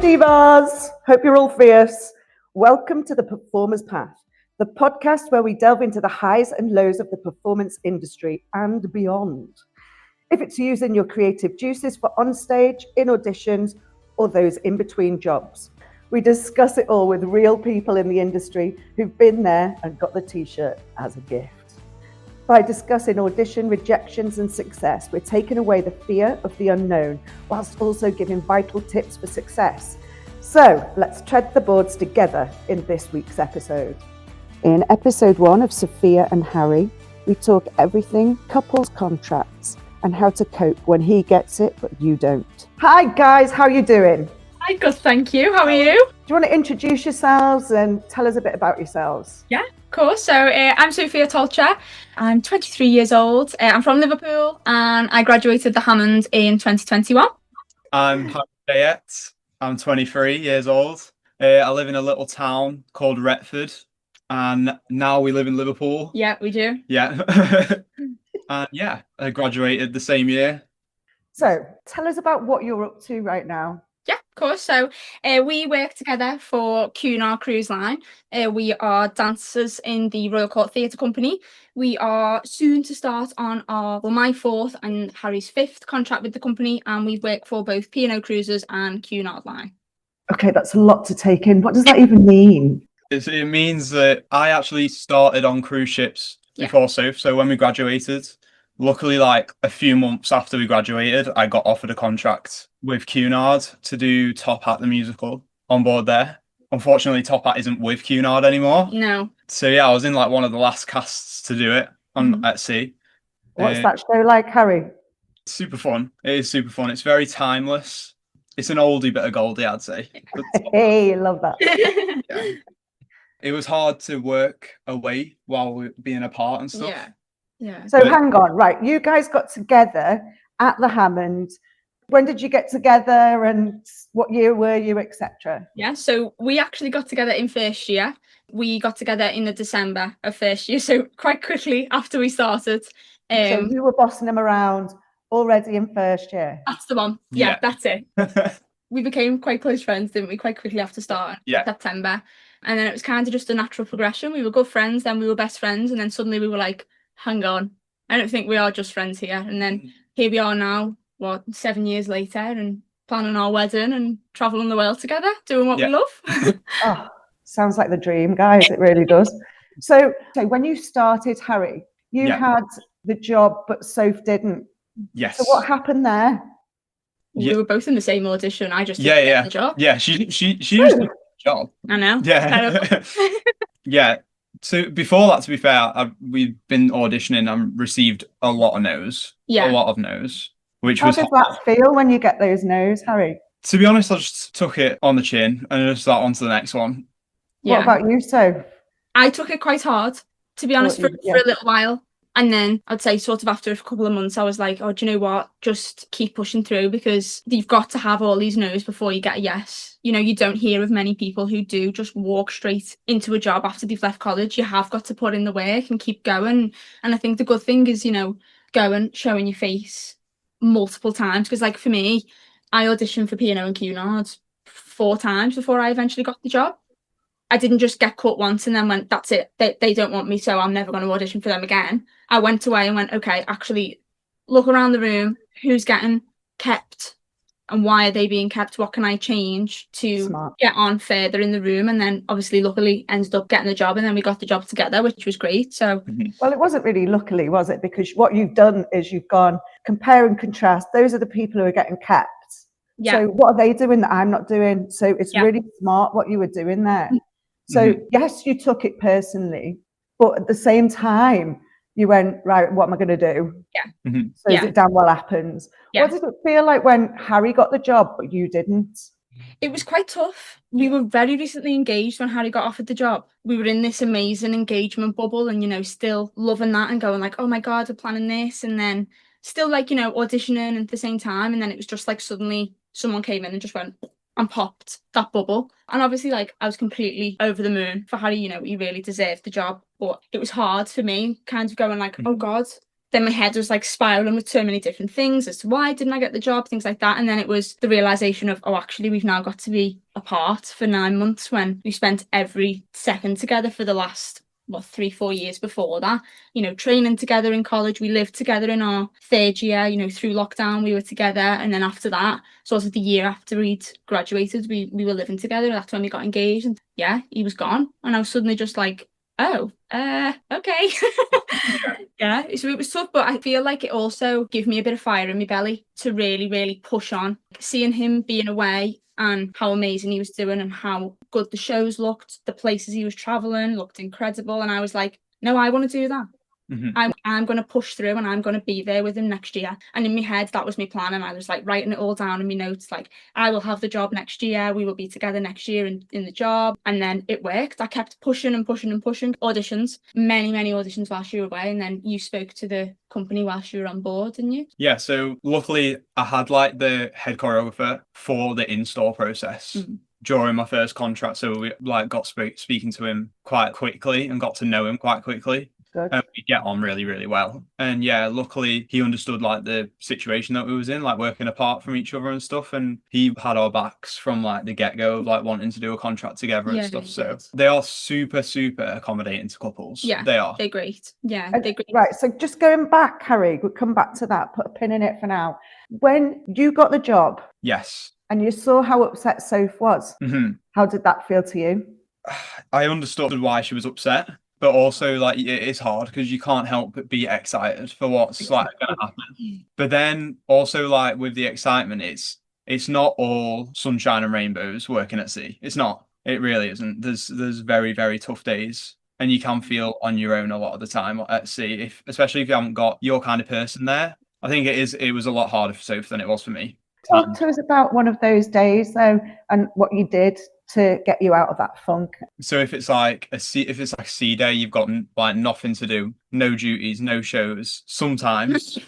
Divas! Hope you're all fierce. Welcome to The Performer's Path, the podcast where we delve into the highs and lows of the performance industry and beyond. If it's using your creative juices for onstage, in auditions, or those in between jobs, we discuss it all with real people in the industry who've been there and got the t-shirt as a gift. By discussing audition rejections and success, we're taking away the fear of the unknown, whilst also giving vital tips for success. So let's tread the boards together in this week's episode. In episode 1 of Sofia and Harry, we talk everything couples contracts and how to cope when he gets it but you don't. Hi guys, how are you doing? Hi, good, thank you. How are you? Do you want to introduce yourselves and tell us a bit about yourselves? Yeah, of course. So I'm Sofia Tolcher. I'm 23 years old. I'm from Liverpool and I graduated the Hammond in 2021. I'm Harry. I'm 23 years old. I live in a little town called Retford and now we live in Liverpool. Yeah, we do. Yeah. And yeah, I graduated the same year. So tell us about what you're up to right now. Yeah, of course. So we work together for Cunard Cruise Line. We are dancers in the Royal Court Theatre Company. We are soon to start on my 4th and Harry's 5th contract with the company, and we work for both P&O Cruises and Cunard Line. Okay, that's a lot to take in. What does that even mean? It means that I actually started on cruise ships before Soph. So when we graduated, luckily, like a few months after we graduated, I got offered a contract with Cunard to do Top Hat the musical on board there. Unfortunately, Top Hat isn't with Cunard anymore. No. So yeah, I was in like one of the last casts to do it at sea. What's that show like, Harry? Super fun. It is super fun. It's very timeless. It's an oldie but a goldie, I'd say. Hey, love that. Yeah. It was hard to work away while we being apart and stuff. Yeah. So hang on, right? You guys got together at the Hammond. When did you get together and what year were you, etc.? Yeah, so we actually got together in first year. We got together in the December of first year, so quite quickly after we started. So you were bossing them around already in first year? That's the one. Yeah. That's it. We became quite close friends, didn't we, quite quickly after starting September. And then it was kind of just a natural progression. We were good friends, then we were best friends, and then suddenly we were like, hang on, I don't think we are just friends here. And then here we are now, 7 years later, and planning our wedding and traveling the world together, doing what we love. Oh, sounds like the dream, guys. It really does. So when you started, Harry, you had the job, but Soph didn't. Yes. So what happened there? We were both in the same audition. I just didn't get the job. Yeah, she used the job. I know. Yeah. Yeah. So before that, to be fair, we've been auditioning and received a lot of no's. Yeah. A lot of no's. Which How was does that feel when you get those no's, Harry? To be honest, I just took it on the chin and just got on to the next one. What about you, Soph? I took it quite hard, to be honest, for a little while. And then I'd say sort of after a couple of months, I was like, oh, do you know what? Just keep pushing through, because you've got to have all these no's before you get a yes. You know, you don't hear of many people who do just walk straight into a job after they've left college. You have got to put in the work and keep going. And I think the good thing is, you know, going, showing your face multiple times. Because like for me, I auditioned for P&O and Cunard 4 times before I eventually got the job. I didn't just get cut once and then went, that's it, they don't want me, so I'm never going to audition for them again. I went away and went, okay, actually look around the room, who's getting kept and why are they being kept? What can I change to get on further in the room? And then obviously luckily ended up getting the job, and then we got the job together, which was great. So well, it wasn't really luckily, was it? Because what you've done is you've gone compare and contrast. Those are the people who are getting kept. So what are they doing that I'm not doing? So it's really smart what you were doing there. So yes, you took it personally, but at the same time, you went, right, what am I going to do? So it damn well happens. What did it feel like when Harry got the job, but you didn't? It was quite tough. We were very recently engaged when Harry got offered the job. We were in this amazing engagement bubble and, you know, still loving that and going like, oh my God, we're planning this. And then still like, you know, auditioning at the same time. And then it was just like suddenly someone came in and just went and popped that bubble. And obviously, like, I was completely over the moon for Harry. You know, he really deserved the job. But it was hard for me, kind of going like, oh God, then my head was like spiraling with so many different things as to why didn't I get the job, things like that. And then it was the realization of, oh, actually, we've now got to be apart for 9 months when we spent every second together for the last 3-4 years before that, training together in college. We lived together in our third year, through lockdown we were together, and then after that, sort of the year after we'd graduated, we were living together. That's when we got engaged, and yeah, he was gone, and I was suddenly just like, oh, okay. Yeah, so it was tough, but I feel like it also gave me a bit of fire in my belly to really, really push on. Seeing him being away and how amazing he was doing and how good the shows looked, the places he was traveling looked incredible. And I was like, no, I want to do that. I'm going to push through and I'm going to be there with him next year. And in my head, that was my plan. And I was like writing it all down in my notes, like, I will have the job next year. We will be together next year in the job. And then it worked. I kept pushing and pushing and pushing. Auditions, many auditions whilst you were away. And then you spoke to the company whilst you were on board, didn't you? Yeah, so luckily I had like the head choreographer for the install process. During my first contract, so we like got speaking to him quite quickly and got to know him quite quickly. We get on really, really well. And yeah, luckily he understood like the situation that we was in, like working apart from each other and stuff. And he had our backs from like the get-go of like wanting to do a contract together and stuff. So they are super, super accommodating to couples. Yeah, they are. They're great. Yeah, they're great. Right, so just going back, Harry, we'll come back to that, put a pin in it for now. When you got the job, yes, and you saw how upset Soph was, how did that feel to you? I understood why she was upset, but also like it is hard because you can't help but be excited for what's like going to happen. But then also like with the excitement, it's not all sunshine and rainbows working at sea. It's not. It really isn't. There's very, very tough days, and you can feel on your own a lot of the time at sea, especially if you haven't got your kind of person there. I think it was a lot harder for Soph than it was for me. Talk to us about one of those days though, and what you did to get you out of that funk. So if it's like a sea day, you've got like nothing to do, no duties, no shows. Sometimes,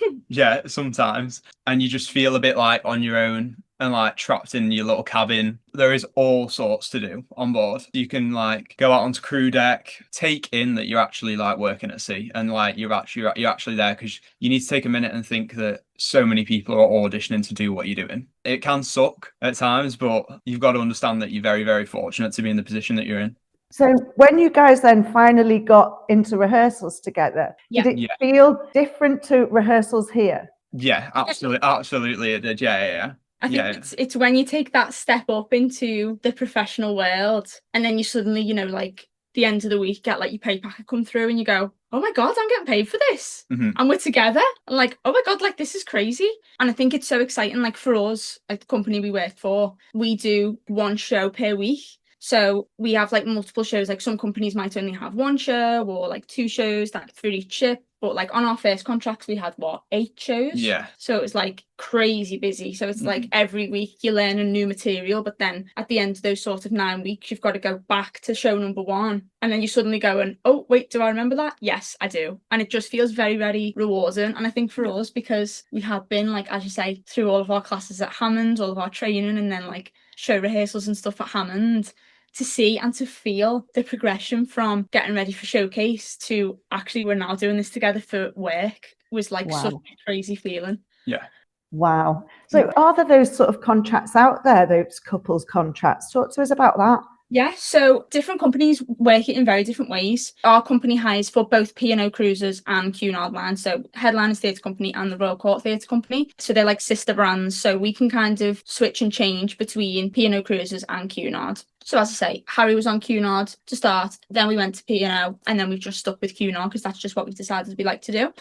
sometimes, and you just feel a bit like on your own and like trapped in your little cabin. There is all sorts to do on board. You can like go out onto crew deck, take in that you're actually like working at sea, and like you're actually there because you need to take a minute and think that so many people are auditioning to do what you're doing. It can suck at times, but you've got to understand that you're very, very fortunate to be in the position that you're in. So when you guys then finally got into rehearsals together, did it feel different to rehearsals here? Yeah, absolutely it did. Yeah. I think it's when you take that step up into the professional world and then you suddenly, like the end of the week get like your pay packet come through and you go, oh my God, I'm getting paid for this. And we're together. And like, oh my God, like this is crazy. And I think it's so exciting. Like for us, like the company we work for, we do one show per week. So we have like multiple shows. Like some companies might only have one show or like 2 shows that for each ship. But like on our first contracts, we had 8 shows. Yeah. So it was like crazy busy. So it's like every week you learn a new material, but then at the end of those sort of 9 weeks, you've got to go back to show number 1. And then you suddenly go and, oh, wait, do I remember that? Yes, I do. And it just feels very, very rewarding. And I think for us, because we have been, like, as you say, through all of our classes at Hammond, all of our training, and then like show rehearsals and stuff at Hammond, to see and to feel the progression from getting ready for showcase to actually we're now doing this together for work was like such a crazy feeling. Yeah. Wow. So are there those sort of contracts out there, those couples contracts? Talk to us about that. Yeah, so different companies work it in very different ways. Our company hires for both P&O Cruises and Cunard Line, so Headliners Theatre Company and the Royal Court Theatre Company. So they're like sister brands, so we can kind of switch and change between P&O Cruises and Cunard. So as I say, Harry was on Cunard to start, then we went to P&O, and then we've just stuck with Cunard because that's just what we've decided we like to do.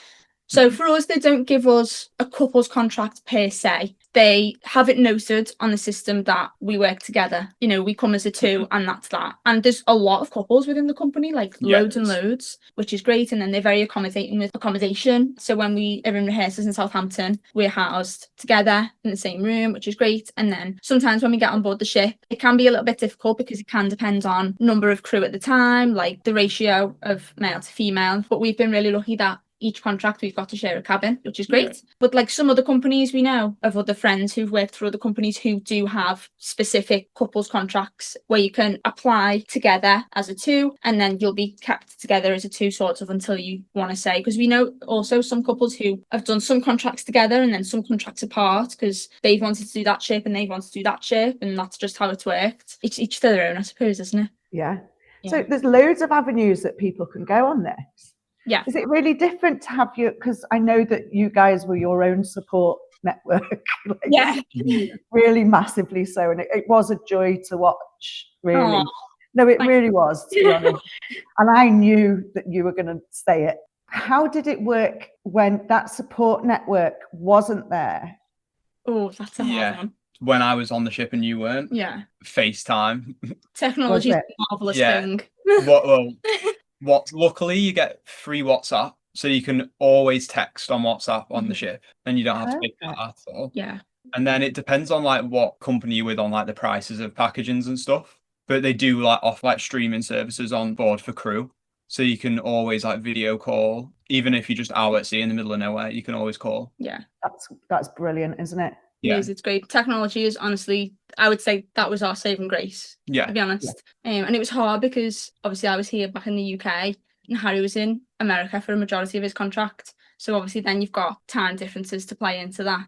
So for us, they don't give us a couples contract per se. They have it noted on the system that we work together. We come as a 2 and that's that. And there's a lot of couples within the company, like loads and loads, which is great. And then they're very accommodating with accommodation. So when we are in rehearsals in Southampton, we're housed together in the same room, which is great. And then sometimes when we get on board the ship, it can be a little bit difficult because it can depend on number of crew at the time, like the ratio of male to female. But we've been really lucky that each contract we've got to share a cabin, which is great. But like some other companies we know of other friends who've worked for other companies who do have specific couples contracts where you can apply together as a two and then you'll be kept together as a two sort of until you want to say, because we know also some couples who have done some contracts together and then some contracts apart because they've wanted to do that ship and they want to do that ship, and that's just how it's worked. It's each to their own, I suppose, isn't it? Yeah. So there's loads of avenues that people can go on this. Yeah. Is it really different to have you, because I know that you guys were your own support network. Really massively so. And it was a joy to watch, really. Aww. No, it really was, to be honest. And I knew that you were going to say it. How did it work when that support network wasn't there? Oh, that's a hard one. When I was on the ship and you weren't. Yeah. FaceTime. Technology is a marvellous thing. Luckily you get free WhatsApp, so you can always text on WhatsApp on the ship and you don't have to pay for that at all. Yeah. And then it depends on like what company you're with on like the prices of packagings and stuff. But they do like offer like streaming services on board for crew. So you can always like video call, even if you're just out at sea in the middle of nowhere, you can always call. Yeah. That's brilliant, isn't it? Yeah. It's great. Technology is honestly, I would say that was our saving grace, to be honest. And it was hard because obviously I was here back in the UK and Harry was in America for a majority of his contract. So obviously then you've got time differences to play into that.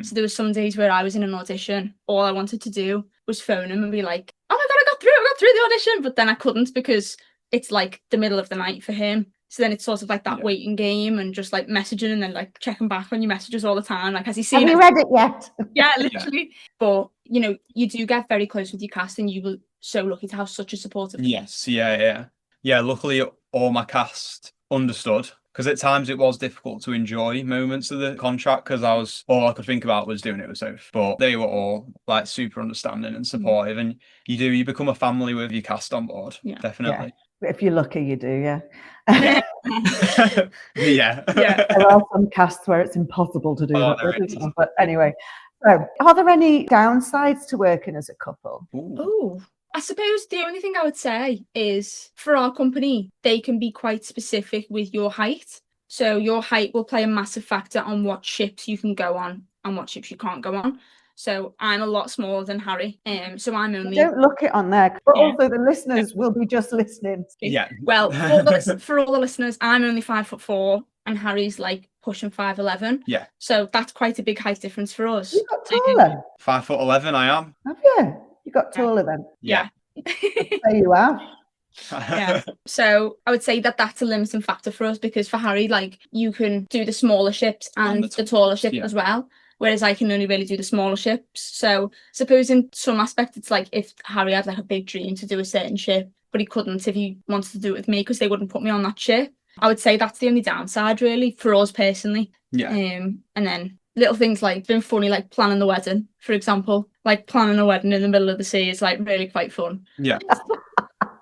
So there was some days where I was in an audition, all I wanted to do was phone him and be like, oh my God, I got through the audition. But then I couldn't because it's like the middle of the night for him. So then it's sort of like that waiting game and just like messaging and then like checking back on your messages all the time. Like, has he seen it? Have you read it yet? Yeah, literally. But, you know, you do get very close with your cast and you were so lucky to have such a supportive cast. Yes, yeah. Luckily, all my cast understood, because at times it was difficult to enjoy moments of the contract because all I could think about was doing it with Soph. But they were all like super understanding and supportive, and you become a family with your cast on board. Yeah, definitely. Yeah. If you're lucky, you do, yeah. There are some casts where it's impossible to do that. But anyway, so are there any downsides to working as a couple? Oh, I suppose the only thing I would say is for our company, they can be quite specific with your height. So your height will play a massive factor on what ships you can go on and what ships you can't go on. So I'm a lot smaller than Harry. So I'm only... Don't look it on there, but also the listeners will be just listening. Yeah. Well, for all the listeners, I'm only 5'4" and Harry's like pushing 5'11". Yeah. So that's quite a big height difference for us. You got taller. 5'11" I am. Have you? You got taller then? Yeah. There you are. So I would say that that's a limiting factor for us because for Harry, like you can do the smaller ships and the taller ship as well. Whereas I can only really do the smaller ships. So suppose in some aspect, it's like if Harry had like a big dream to do a certain ship, but he couldn't if he wanted to do it with me because they wouldn't put me on that ship. I would say that's the only downside really for us personally. Yeah. And then little things like it's been funny, like planning the wedding, for example. Like planning a wedding in the middle of the sea is like really quite fun. Yeah.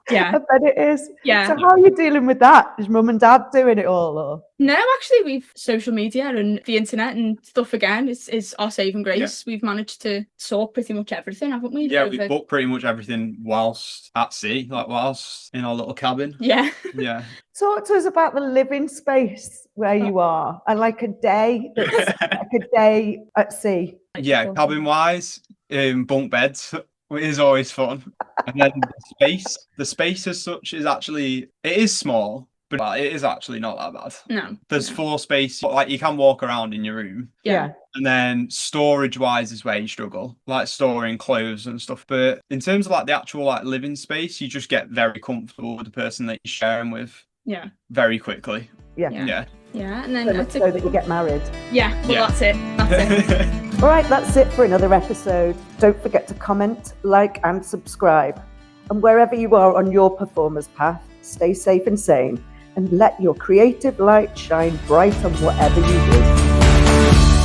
Yeah. I bet it is. Yeah. So how are you dealing with that? Is mum and dad doing it all? Or? No, actually, we've social media and the internet and stuff again is our saving grace. Yeah. We've managed to sort pretty much everything, haven't we? Yeah, we've booked pretty much everything whilst at sea, like whilst in our little cabin. Yeah. Yeah. Talk to us about the living space where you are and like a day at sea. Yeah, cabin wise, bunk beds is always fun. And then the space as such is actually, it is small, but it is actually not that bad. No. There's floor space, like you can walk around in your room. Yeah. And then storage wise is where you struggle, like storing clothes and stuff. But in terms of like the actual like living space, you just get very comfortable with the person that you're sharing with. Yeah. Very quickly. Yeah. And then so that you get married. Yeah, that's it. All right, that's it for another episode. Don't forget to comment, like and subscribe. And wherever you are on your performer's path, stay safe and sane and let your creative light shine bright on whatever you do.